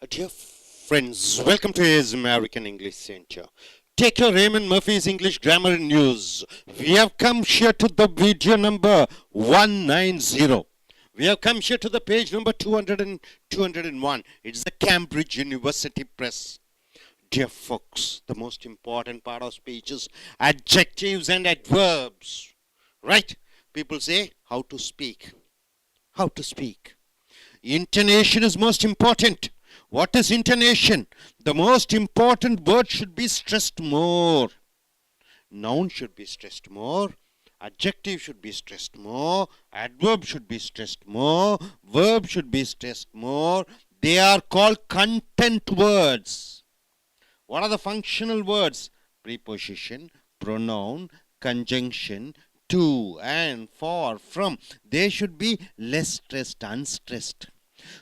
Dear friends, welcome to his American English Center. Take your Raymond Murphy's English Grammar and News. We have come here to the video number 190. We have come here to the page number 200 and 201. It's the Cambridge University Press. Dear folks, the most important part of speech is adjectives and adverbs. Right? People say how to speak. How to speak. Intonation is most important. What is intonation? The most important word should be stressed more. Noun should be stressed more. Adjective should be stressed more. Adverb should be stressed more. Verb should be stressed more. They are called content words. What are the functional words? Preposition, pronoun, conjunction, to, and, for, from. They should be less stressed, unstressed.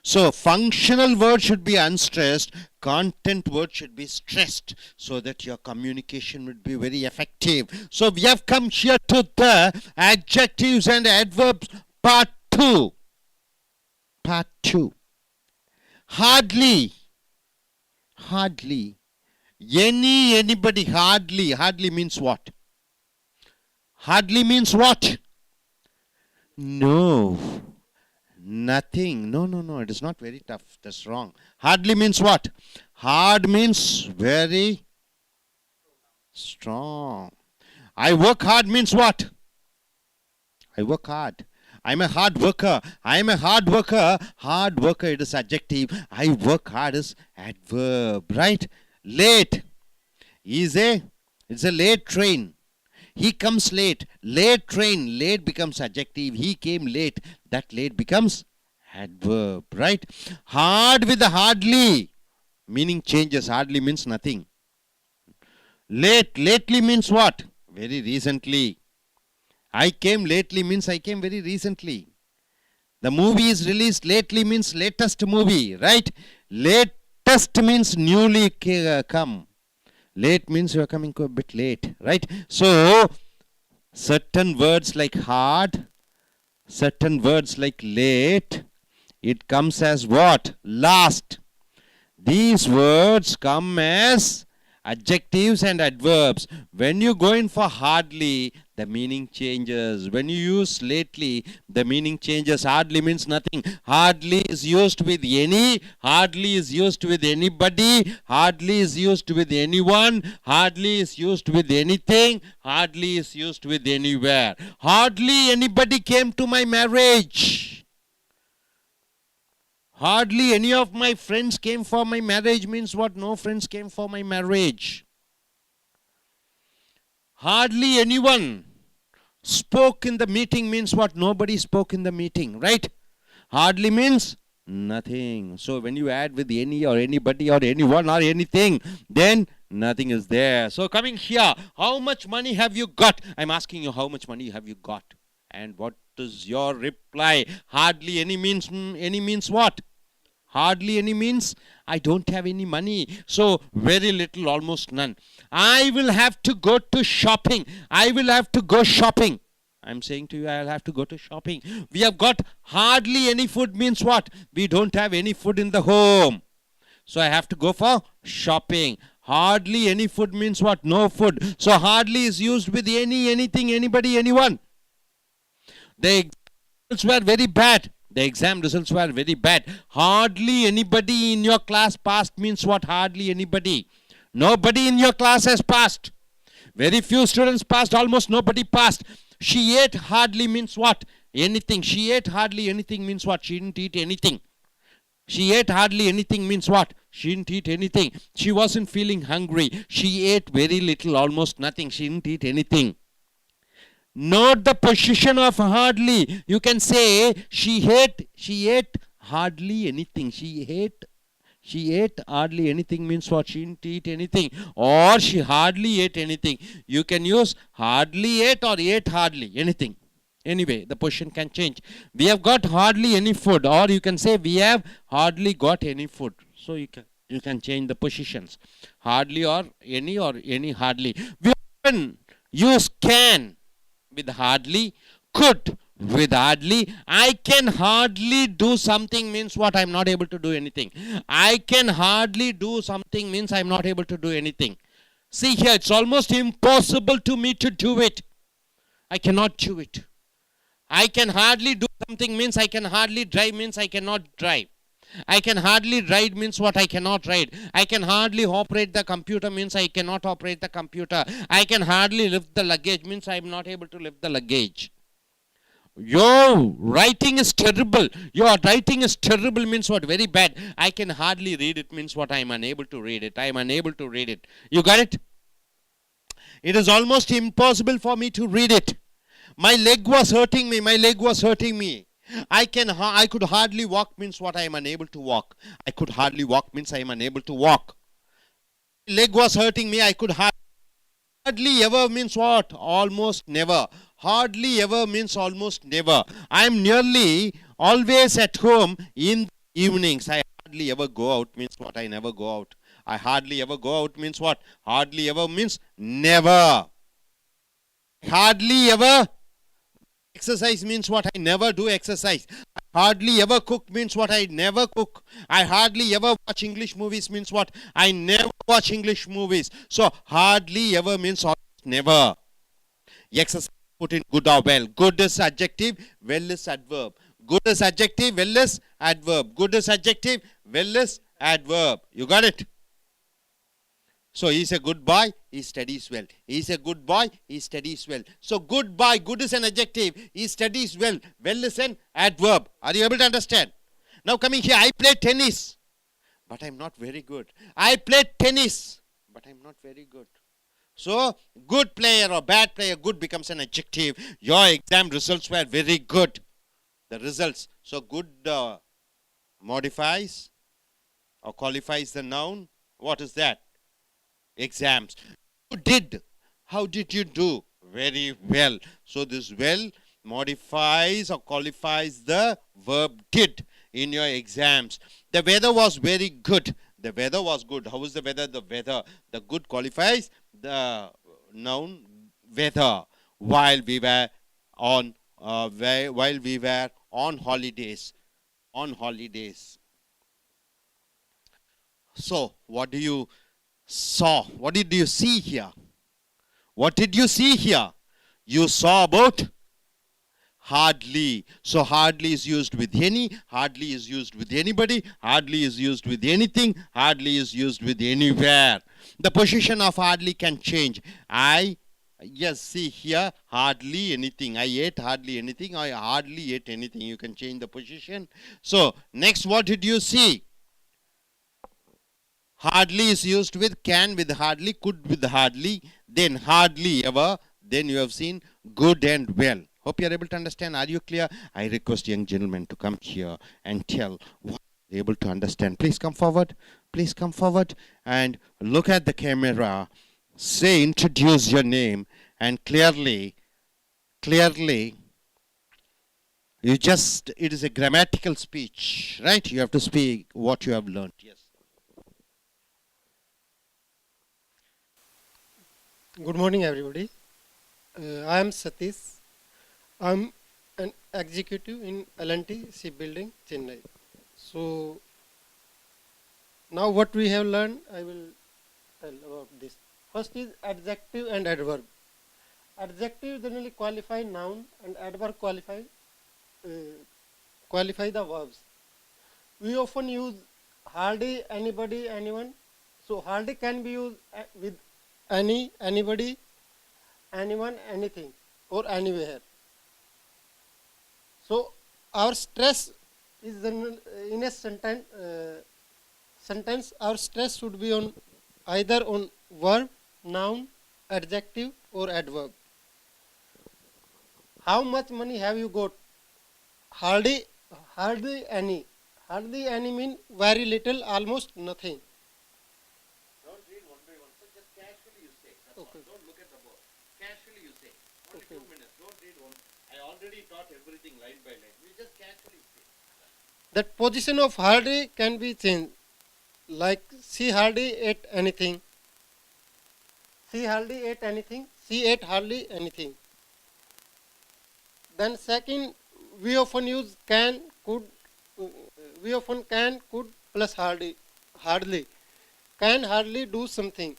So functional word should be unstressed, content word should be stressed, so that your communication would be very effective. So we have come here to the adjectives and adverbs part 2. Part 2. Hardly. Hardly. Anybody, hardly. Hardly means what? Hardly means what? No. Nothing. No. It is not very tough. That's wrong. Hardly means what? Hard means very strong. I work hard means what? I work hard. I'm a hard worker. I'm a hard worker. Hard worker, it is adjective. I work hard is adverb. Right? Late. It's a late train. He comes late. Late train. Late becomes adjective. He came late. That late becomes adverb. Right? Hard with the hardly. Meaning changes. Hardly means nothing. Late. Lately means what? Very recently. I came lately means I came very recently. The movie is released lately means latest movie. Right? Latest means newly come. Late means you are coming a bit late, right? So, certain words like hard, certain words like late, it comes as what? Last. These words come as adjectives and adverbs. When you go in for hardly, the meaning changes. When you use lately, the meaning changes. Hardly means nothing. Hardly is used with any. Hardly is used with anybody. Hardly is used with anyone. Hardly is used with anything. Hardly is used with anywhere. Hardly anybody came to my marriage. Hardly any of my friends came for my marriage means what? No friends came for my marriage. Hardly anyone spoke in the meeting means what? Nobody spoke in the meeting, right? Hardly means nothing. So when you add with any or anybody or anyone or anything, then nothing is there. So coming here, how much money have you got? I'm asking you, how much money have you got? And what is your reply? Hardly any means what? Hardly any means I don't have any money. So very little, almost none. I will have to go to shopping. I will have to go shopping. I'm saying to you, I'll have to go to shopping. We have got hardly any food means what? We don't have any food in the home. So I have to go for shopping. Hardly any food means what? No food. So hardly is used with any, anything, anybody, anyone. The results were very bad. The exam results were very bad. Hardly anybody in your class passed means what? Hardly anybody. Nobody in your class has passed. Very few students passed. Almost nobody passed. She ate hardly means what? Anything. She ate hardly anything means what? She didn't eat anything. She ate hardly anything means what? She didn't eat anything. She wasn't feeling hungry. She ate very little, almost nothing. She didn't eat anything. Note the position of hardly. You can say she ate hardly anything. She ate hardly anything means what? She didn't eat anything. Or she hardly ate anything. You can use hardly ate or ate hardly anything. Anyway, the position can change. We have got hardly any food, or you can say we have hardly got any food. So you can change the positions. Hardly or any hardly. We often use can with hardly, could with hardly. I can hardly do something means what? I'm not able to do anything. I can hardly do something means I'm not able to do anything. See here, it's almost impossible to me to do it. I cannot do it. I can hardly do something means I can hardly drive means I cannot drive. I can hardly ride means what? I cannot ride. I can hardly operate the computer means I cannot operate the computer. I can hardly lift the luggage means I am not able to lift the luggage. Your writing is terrible. Your writing is terrible means what? Very bad. I can hardly read it means what? I am unable to read it. I am unable to read it. You got it? It is almost impossible for me to read it. My leg was hurting me. My leg was hurting me. I could hardly walk means what? I am unable to walk. I could hardly walk means I am unable to walk. Leg was hurting me. I could hardly ever means what? Almost never. Hardly ever means almost never. I am nearly always at home in the evenings. I hardly ever go out means what? I never go out. I hardly ever go out means what? Hardly ever means never. Hardly ever exercise means what? I never do exercise. I hardly ever cook means what? I never cook. I hardly ever watch English movies means what? I never watch English movies. So hardly ever means almost never. Exercise put in good or well. Good is adjective, well is adverb. Good is adjective, well is adverb. Good is adjective, well is adverb. You got it? So he is a good boy, he studies well. He is a good boy, he studies well. So good boy, good is an adjective, he studies well. Well is an adverb. Are you able to understand? Now coming here, I play tennis, but I'm not very good. I play tennis, but I'm not very good. So good player or bad player, good becomes an adjective. Your exam results were very good. The results. So good modifies or qualifies the noun. What is that? Exams. You did. How did you do? Very well. So this well modifies or qualifies the verb did in your exams. The weather was very good. The weather was good. How is the weather? The weather. The good qualifies the noun weather while we were on holidays. On holidays. So what do you saw? What did you see here? What did you see here? You saw about hardly. So hardly is used with any, hardly is used with anybody, hardly is used with anything, hardly is used with anywhere. The position of hardly can change. Yes, see here, hardly anything. I ate hardly anything. I hardly ate anything. You can change the position. So next, what did you see? Hardly is used with can, with hardly, could with hardly, then hardly ever, then you have seen good and well. Hope you are able to understand. Are you clear? I request young gentlemen to come here and tell what you are able to understand. Please come forward. Please come forward and look at the camera. Say, introduce your name and clearly, it is a grammatical speech, right? You have to speak what you have learned. Yes. Good morning, everybody. I am Satish. I am an executive in L&T Shipbuilding, Chennai. So, now what we have learned, I will tell about this. First is adjective and adverb. Adjective generally qualify noun and adverb qualify the verbs. We often use hardly, anybody, anyone. So, hardly can be used with any, anybody, anyone, anything, or anywhere. So our stress is in a sentence. Our stress should be on either on verb, noun, adjective, or adverb. How much money have you got? Hardly any. Hardly any means very little, almost nothing. Don't read one by one. So just casually you say. That's okay. All. Don't look at the board. Casually you say. Only okay. 2 minutes. Don't read one. I already taught everything line by line. You just casually say. That position of hardly can be changed. Like she hardly ate anything. She hardly ate anything. She ate hardly anything. Then second, we often use can, could. We often can, could plus hardly. Hardly. Can hardly do something.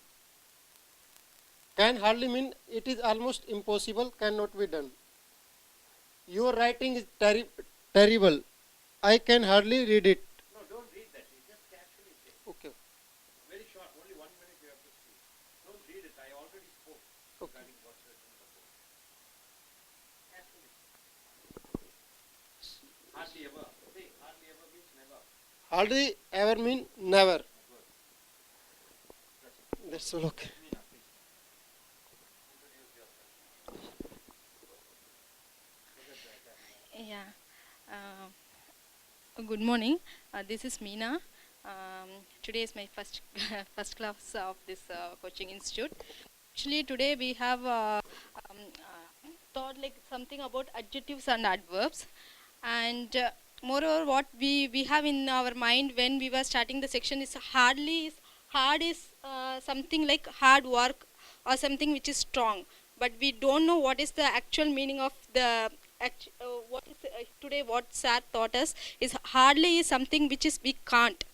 Can hardly mean it is almost impossible, cannot be done. Your writing is terrible. I can hardly read it. No, don't read that. You just casually say. Okay. Very short, only 1 minute you have to speak. Don't read it. I already spoke Okay. regarding what's written in the book. Casually. Hardly ever. See, hardly ever means never. Hardly ever mean never. Never. That's all okay. Meena, please. Introduce yourself. Look at that. Yeah. Good morning. This is Meena. Today is my first first class of this coaching institute. Actually, today we have thought like something about adjectives and adverbs, and moreover, what we have in our mind when we were starting the section is hard is something like hard work or something which is strong, but we don't know what is the actual meaning of the what is today what sir taught us is hardly is something which is we can't,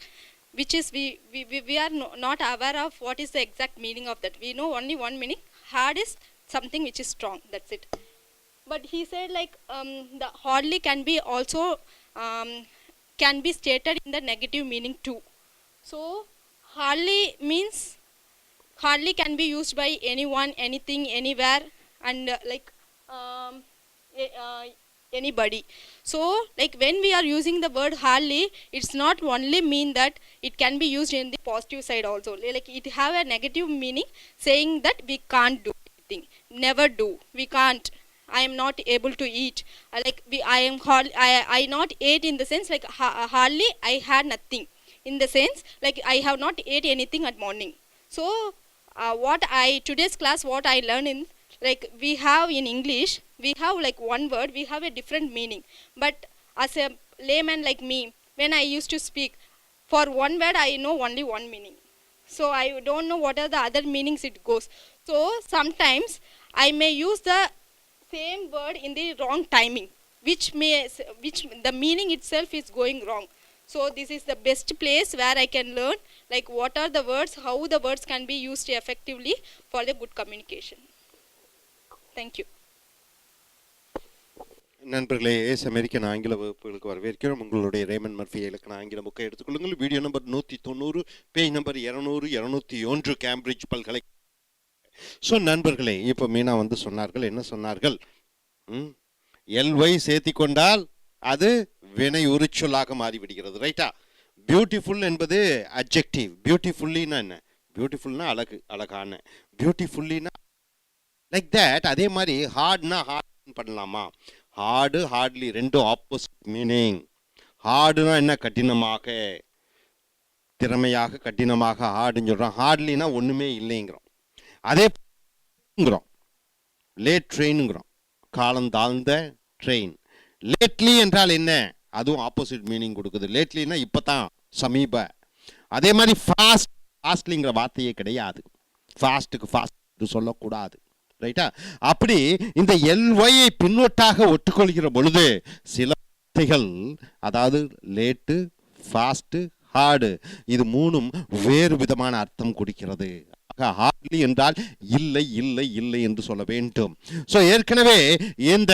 which is we are not aware of what is the exact meaning of that. We know only one meaning. Hard is something which is strong, that's it. But he said like the hardly can be also can be stated in the negative meaning too. So hardly means hardly can be used by anyone, anything, anywhere, and anybody. So like when we are using the word hardly, it's not only mean that it can be used in the positive side also. Like it have a negative meaning, saying that we can't do anything, never do, we can't. I am not able to eat. I not ate in the sense like hardly I had nothing. In the sense like I have not ate anything at morning. So what I today's class what I learned in like we have in English we have like one word we have a different meaning, but as a layman like me when I used to speak for one word I know only one meaning, so I don't know what are the other meanings it goes. So sometimes I may use the same word in the wrong timing, which the meaning itself is going wrong. So this is the best place where I can learn like what are the words, how the words can be used effectively for the good communication. Thank you. நண்பர்களே, ace American ஆங்கில வகுப்புகளுக்கு வரவேற்கிறோம். உங்களுடைய ramen Murphy இலக்கண ஆங்கில புக்கை எடுத்துக்கொள்ளுங்கள். Video number 190, page number 200, 201 Cambridge பல்கலை. ஸோ நண்பர்களே, இப்போ மீனா வந்து சொன்னார்கள், என்ன சொன்னார்கள்? எல்ஒய் சேர்த்தி கொண்டால் அது வினை உரிச்சொல்லாக மாறிவிடுகிறது, ரைட்டா? பியூட்டிஃபுல் என்பது அட்ஜெக்டிவ். பியூட்டிஃபுல்லினா என்ன? பியூட்டிஃபுல்னா அழகு, அழகான. பியூட்டிஃபுல்லினா லைக் தட். அதே மாதிரி ஹார்ட்னா ஹார்ட் பண்ணலாமா? ஹார்டு ஹார்ட்லி ரெண்டும் ஆப்போசிட் மீனிங். ஹார்டுனா என்ன? கடினமாக, திறமையாக, கடினமாக ஹார்டுன்னு சொல்கிறோம். ஹார்ட்லினா ஒன்றுமே இல்லைங்கிறோம். அதேங்கிறோம் லேட் ட்ரெயினுங்கிறோம், காலம் தாழ்ந்த ட்ரெயின். லேட்லி என்றால் என்ன? அதுவும் ஆப்போசிட் மீனிங் கொடுக்குது. லேட்லினா இப்போ தான், சமீப. அதே மாதிரி ஃபாஸ்ட், ஃபாஸ்ட்லிங்கிற வார்த்தையே கிடையாது. ஃபாஸ்ட்டுக்கு ஃபாஸ்ட் சொல்லக்கூடாது, ரைட்டா? அப்படி இந்த எல்ஒயை பின்னொட்டாக ஒட்டுக்கொள்கிற பொழுது சில வார்த்தைகள், அதாவது லேட்டு, ஃபாஸ்ட்டு, ஹார்டு, இது மூணும் வேறு விதமான அர்த்தம் கொடுக்கிறது. ஹார்ட்லி என்றால் இல்லை இல்லை இல்லை என்று சொல்ல வேண்டும். ஸோ ஏற்கனவே இந்த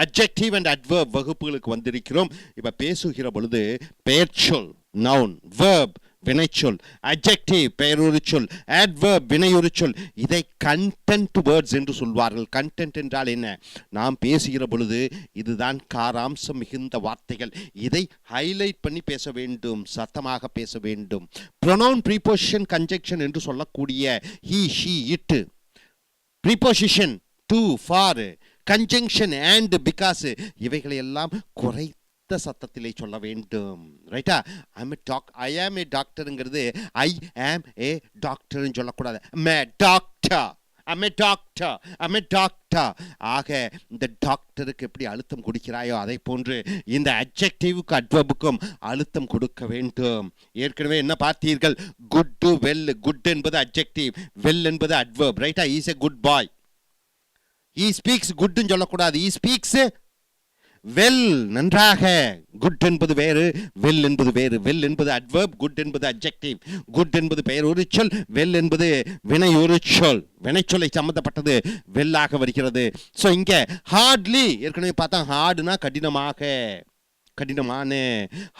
அட்ஜெக்டிவ் அண்ட் அட்வர்ப் வகுப்புகளுக்கு வந்திருக்கிறோம். இப்போ பேசுகிற பொழுது பெயர்ச்சொல் நவுன், வெர்ப் வினைச்சொல், அட்ஜெக்டிவ் பெயருரிச்சொல், அட்வர்ப் வினையுரிச்சொல், இதை கண்டென்ட் வேர்ட்ஸ் என்று சொல்வார்கள். கண்டென்ட் என்றால் என்ன? நாம் பேசுகிற பொழுது இதுதான் காராம்சம் மிகுந்த வார்த்தைகள், இதை ஹைலைட் பண்ணி பேச வேண்டும், சத்தமாக பேச வேண்டும். ப்ரொனவுன், ப்ரீபொசிஷன், கன்ஜெக்ஷன் என்று சொல்லக்கூடிய he, she, it, preposition to, for, conjunction and because, இவைகளை எல்லாம் குறை சத்தத்திலே சொல்ல வேண்டும், ரைட்டா? ஐ ஆம் ஏ டாக்டருங்கிறது ஐ ஆம் ஏ டாக்டர்னு சொல்லக்கூடாது. டாக்டர். ஆக இந்த டாக்டருக்கு எப்படி அழுத்தம் கொடுக்கிறாயோ அதை போன்று இந்த அட்ஜெக்டிவுக்கு அட்வர்புக்கும் அழுத்தம் கொடுக்க வேண்டும். ஏற்கனவே என்ன பார்த்தீர்கள்? Good, well. குட் என்பது அட்ஜெக்டிவ், வெல் என்பது அட்வர்ப், ரைட்டா? Is a good bye. he speaks குட்னு சொல்லக்கூடாது. he speaks வெல், நன்றாக. குட் என்பது வேறு, வெல் என்பது வேறு. வெல் என்பது அட்வர்ப், குட் என்பது அட்ஜெக்டிவ். குட் என்பது பெயர் ஒரு சொல், வெல் என்பது வினை ஒரு சொல். வினைச்சொல்லை சம்பந்தப்பட்டது வெல்லாக வருகிறது. ஸோ இங்கே ஹார்ட்லி ஏற்கனவே பார்த்தா ஹார்டுனா கடினமாக, கடினமான.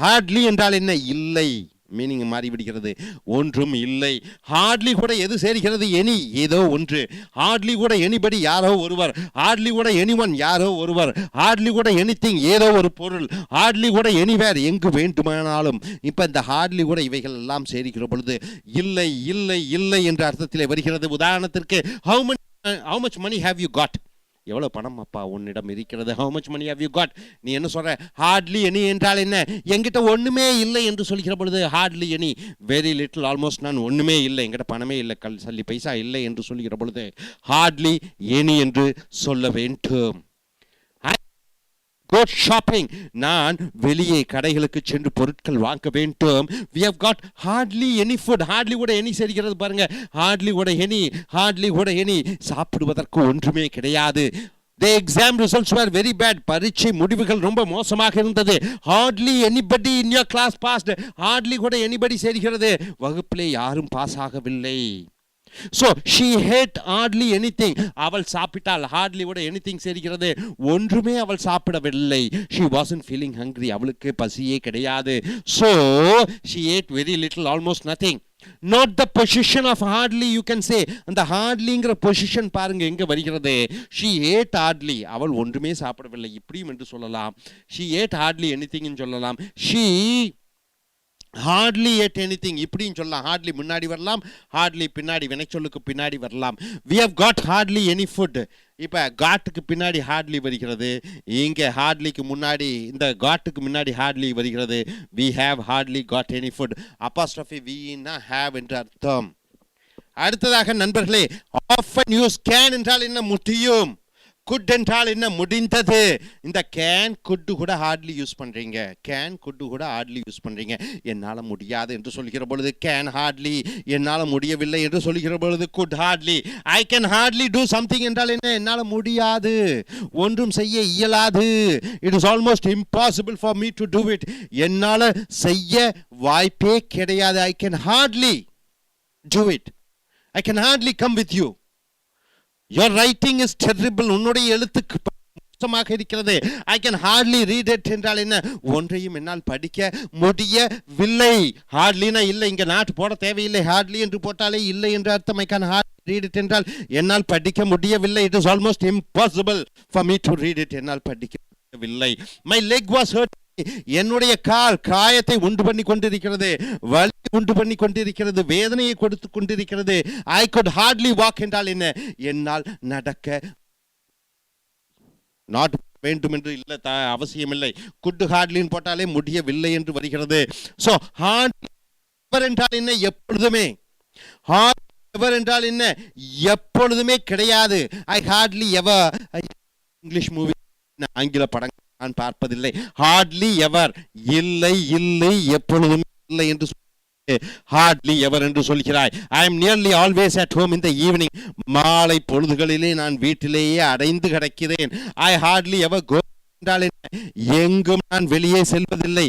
ஹார்ட்லி என்றால் என்ன? இல்லை, மீனிங் மாறிவிடுகிறது. ஒன்றும் இல்லை. ஹார்ட்லி கூட எது சேர்கிறது? எனி, ஏதோ ஒன்று. ஹார்ட்லி கூட எனிபடி, யாரோ ஒருவர். ஹார்ட்லி கூட எனிவன், யாரோ ஒருவர். ஹார்ட்லி கூட எனிதிங், ஏதோ ஒரு பொருள். ஹார்ட்லி கூட எனிவேர், எங்கு வேண்டுமானாலும். இப்போ இந்த ஹார்ட்லி கூட இவைகள் எல்லாம் சேர்க்கிற பொழுது இல்லை இல்லை இல்லை என்ற அர்த்தத்திலே வருகிறது. உதாரணத்திற்கு how much money have you got? எவ்வளோ பணம் அப்பா உன்னிடம் இருக்கிறது? how much money have you got? நீ என்ன சொல்ற? ஹார்ட்லி எனி என்றால் என்ன? என்கிட்ட ஒன்றுமே இல்லை என்று சொல்கிற பொழுது Hartley any, very little, almost நான் ஒன்றுமே இல்லை, என்கிட்ட பணமே இல்லை, சல்லி பைசா இல்லை என்று சொல்கிற பொழுது ஹார்ட்லி எனி என்று சொல்ல வேண்டும். go shopping, நான் வெளியே கடைகளுக்கு சென்று பொருட்கள் வாங்க வேண்டும். we have got hardly any food. hardly கூட any சேர்கிறது பாருங்க. hardly கூட any, hardly கூட any, சாப்பிடுவதற்கு ஒன்றுமே கிடையாது. the exam results were very bad. பரீட்சை முடிவுகள் ரொம்ப மோசமாக இருந்தது. hardly anybody in your class passed. hardly கூட anybody சேர்கிறது. வகுப்பிலே யாரும் பாஸ் ஆகவில்லை. So she ate hardly anything. அவள் சாப்பிட்டால் hardly கூட anything சேர்கிறது. ஒன்றுமே அவள் சாப்பிடவில்லை. she wasn't feeling hungry. அவளுக்கு பசியே கிடையாது. so she ate very little, almost nothing. not the position of hardly, you can say. அந்த hardlyங்கிற பொசிஷன் பாருங்க எங்க வருகிறது. she ate hardly, அவள் ஒன்றுமே சாப்பிடவில்லை, இப்படியும் என்று சொல்லலாம். she ate hardly anything ன்னு சொல்லலாம். she hardly ate anything இப்படின்னு சொல்லலாம். hardly முன்னாடி வரலாம், hardly பின்னாடி, வினைச்சொல்லுக்கு பின்னாடி வரலாம். we have got hardly any food. இப்போ காட்டுக்கு பின்னாடி hardly வருகிறது. இங்கே hardlyக்கு முன்னாடி, இந்த காட்டுக்கு முன்னாடி hardly வருகிறது. we have hardly got any food. apostrophe we னா have என்று அர்த்தம். அடுத்ததாக நண்பர்களே, often use can என்றால் என்ன? முடியும். குட் என்றால் என்ன? முடிந்தது. இந்த கேன் குட் கூட ஹார்ட்லி யூஸ் பண்றீங்க. கேன் குட் கூட ஹார்ட்லி யூஸ் பண்றீங்க. என்னால் முடியாது என்று சொல்கிற பொழுது கேன் ஹார்ட்லி, என்னால் முடியவில்லை என்று சொல்கிற பொழுது could hardly. I can hardly do something என்றால் என்ன? என்னால் முடியாது, ஒன்றும் செய்ய இயலாது. It is almost impossible for me to do it. என்னால் செய்ய வாய்ப்பே கிடையாது. I can hardly do it. I can hardly come with you. your writing is terrible. உன்னுடைய எழுத்து மோசமாக இருக்கிறது. I can hardly read it என்றால் என்ன? ஒன்றையும் என்னால் படிக்க முடியவில்லை. hardlyனா இல்லை, இங்க நாட் போட தேவையில்லை. hardly என்று போட்டாலே இல்லை என்று அர்த்தம். I can hardly read it என்றால் என்னால் படிக்க முடியவில்லை. it is almost impossible for me to read it. என்னால் படிக்க முடியவில்லை. my leg was hurt. என்னுடைய கால் காயத்தை உண்டு பண்ணி கொண்டிருக்கிறது, வலி உண்டு பண்ணி கொண்டிருக்கிறது, வேதனையை கொடுத்து கொண்டிருக்கிறது. I could hardly walk என்றால் என்ன? என்னால் நடக்க நாட் வேண்டும் என்று இல்லை, அவசியம் இல்லை. குட் ஹார்ட்லின்னு போட்டாலே முடியவில்லை என்று வருகிறது. ஸோ ஹார்ட்லி எவர் என்றால் என்ன? எப்பொழுதுமே. ஹார்ட்லி எவர் என்றால் என்ன? எப்பொழுதுமே கிடையாது. ஐ ஹார்ட்லி எவர், இங்கிலீஷ் மூவி, ஆங்கில படங்கள் நான் பார்ப்பதில்லை. ஹார்ட்லி எவர், இல்லை இல்லை எப்பொழுதுமே இல்லை என்று ஹார்ட்லி எவர் என்று சொல்கிறாய். I am nearly always at home in the evening. மாலை பொழுதுகளிலே நான் வீட்டிலேயே அடைந்து கிடக்கிறேன். ஐ ஹார்ட்லி எவர் கோ என்றால் எங்கும் நான் வெளியே செல்வதில்லை,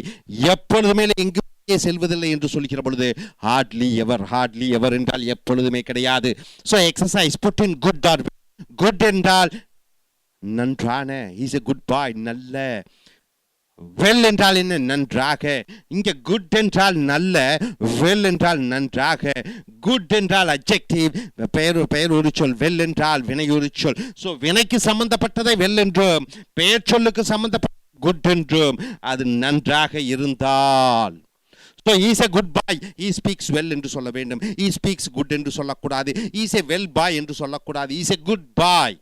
எப்பொழுதுமே எங்கும் வெளியே செல்வதில்லை என்று சொல்கிற பொழுது ஹார்ட்லி எவர். ஹார்ட்லி எவர் என்றால் எப்பொழுதுமே கிடையாது. So exercise put in good or good என்றால் நன்றான, இஸ் எ குட் பாய், நல்ல. வெல் என்றால் என்ன? நன்றாக. இங்க குட் என்றால் நல்ல, வெல் என்றால் நன்றாக. குட் என்றால் அட்ஜெக்டிவ், பெயர் ஒரு சொல். வெல் என்றால் வினை ஒரு சொல். ஸோ வினைக்கு சம்பந்தப்பட்டதை வெல் என்றும், பெயர் சொல்லுக்கு சம்பந்தப்பட்ட குட் என்றும். அது நன்றாக இருந்தால். So he is a good boy. He speaks well என்று சொல்ல வேண்டும். He speaks good என்று சொல்லக்கூடாது. He is a well boy என்று சொல்லக்கூடாது. He is a good boy.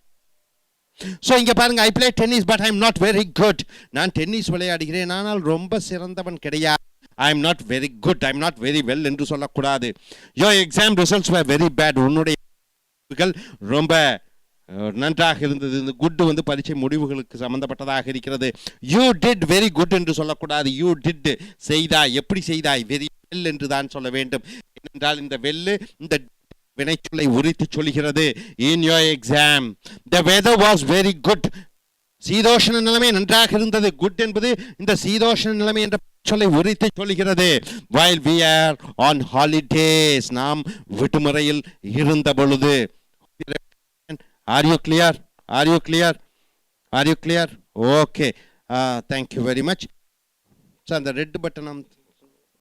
So இங்கே பாருங்க, I play tennis but I am not very good. நான் டென்னிஸ் விளையாடுகிறேன், ஆனால் ரொம்ப சிறந்தவன் கிடையாது. I am not very good, I am not very well என்று சொல்லக்கூடாது. Your exam results were very bad. உன்னுடைய ரொம்ப நன்றாக இருந்தது. இந்த குட் வந்து பரீட்சை முடிவுகளுக்கு சம்பந்தப்பட்டதாக இருக்கிறது. யூ டிட் வெரி குட் என்று சொல்லக்கூடாது. யூ டிட், செய்தாய், எப்படி செய்தாய், வெரி வெல் என்று தான் சொல்ல வேண்டும். ஏனென்றால் இந்த வெல்லு, இந்த வினைச்சொல்லை உரித்து சொல்கிறது. In your exam, the weather was very good. சீதோஷண நிலைமை நன்றாக இருந்தது. குட் என்பது இந்த சீதோஷண நிலைமை என்ற சொல்லை உரித்து சொல்கிறது. While we are on holidays, நாம் விடுமுறையில் இருந்த பொழுது. Are you clear? Are you clear? Are you clear? Okay. Thank you very much. So அந்த ரெட் பட்டன்